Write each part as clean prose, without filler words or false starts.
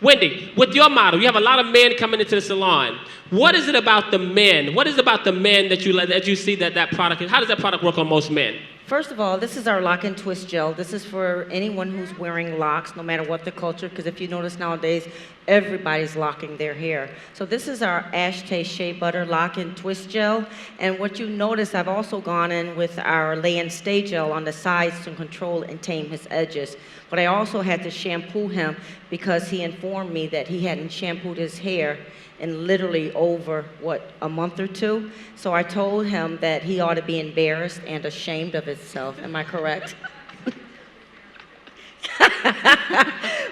Wendy, with your model, you have a lot of men coming into the salon. What is it about the men? What is it about the men that you see that product? How does that product work on most men? First of all, this is our lock and twist gel. This is for anyone who's wearing locks, no matter what the culture, because if you notice nowadays, everybody's locking their hair. So this is our Ashtae Shea Butter Lock and Twist Gel. And what you notice, I've also gone in with our Lay and Stay Gel on the sides to control and tame his edges. But I also had to shampoo him because he informed me that he hadn't shampooed his hair in literally over, a month or two. So I told him that he ought to be embarrassed and ashamed of himself. Am I correct?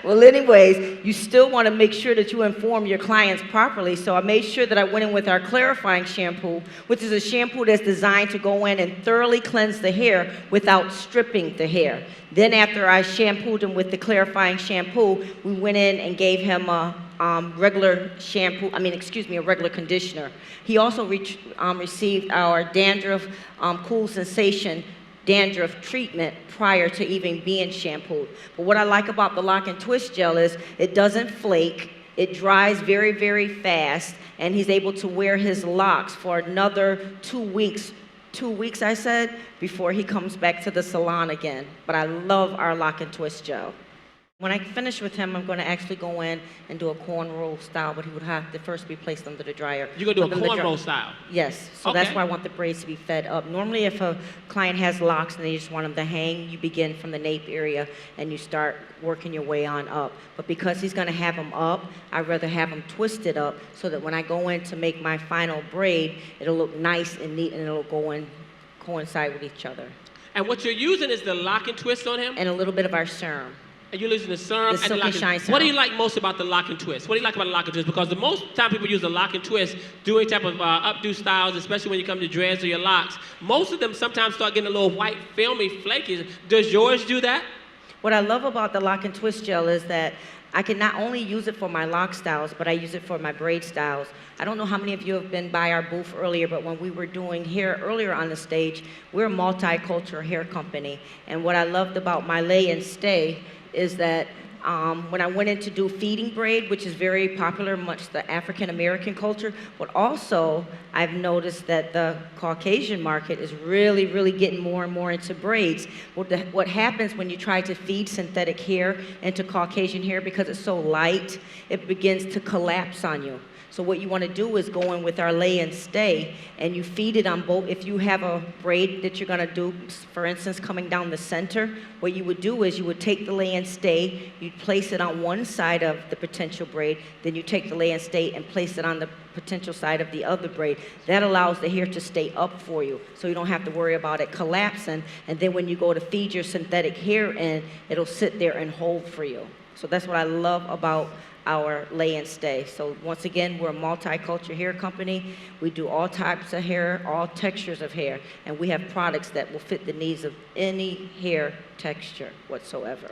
Well, anyways, you still want to make sure that you inform your clients properly. So I made sure that I went in with our clarifying shampoo, which is a shampoo that's designed to go in and thoroughly cleanse the hair without stripping the hair. Then after I shampooed him with the clarifying shampoo, we went in and gave him a regular conditioner. He also received our dandruff cool sensation dandruff treatment prior to even being shampooed. But what I like about the Lock and Twist Gel is it doesn't flake, it dries very, very fast, and he's able to wear his locks for another 2 weeks. 2 weeks, I said, before he comes back to the salon again. But I love our Lock and Twist Gel. When I finish with him, I'm going to actually go in and do a cornrow style, but he would have to first be placed under the dryer. You're going to do a cornrow style? Yes. So okay. That's why I want the braids to be fed up. Normally, if a client has locks and they just want them to hang, you begin from the nape area and you start working your way on up. But because he's going to have them up, I'd rather have them twisted up so that when I go in to make my final braid, it'll look nice and neat and it'll coincide with each other. And what you're using is the lock and twist on him? And a little bit of our serum. And you're using the serum the and the lock and shine serum. What do you like most about the lock and twist? What do you like about the lock and twist? Because the most time people use the lock and twist, do any type of updo styles, especially when you come to dreads or your locks, most of them sometimes start getting a little white, filmy, flaky. Does yours do that? What I love about the Lock and Twist Gel is that I can not only use it for my lock styles, but I use it for my braid styles. I don't know how many of you have been by our booth earlier, but when we were doing hair earlier on the stage, we're a multicultural hair company. And what I loved about my Lay and Stay is that when I went in to do feeding braid, which is very popular, much the African American culture, but also I've noticed that the Caucasian market is really, really getting more and more into braids. What happens when you try to feed synthetic hair into Caucasian hair, because it's so light, it begins to collapse on you. So what you want to do is go in with our Lay and Stay, and you feed it on both. If you have a braid that you're going to do, for instance, coming down the center, what you would do is you would take the Lay and Stay, you'd place it on one side of the potential braid, then you take the Lay and Stay and place it on the potential side of the other braid. That allows the hair to stay up for you, so you don't have to worry about it collapsing, and then when you go to feed your synthetic hair in, it'll sit there and hold for you. So that's what I love about our Lay and Stay. So once again, we're a multicultural hair company. We do all types of hair, all textures of hair, and we have products that will fit the needs of any hair texture whatsoever.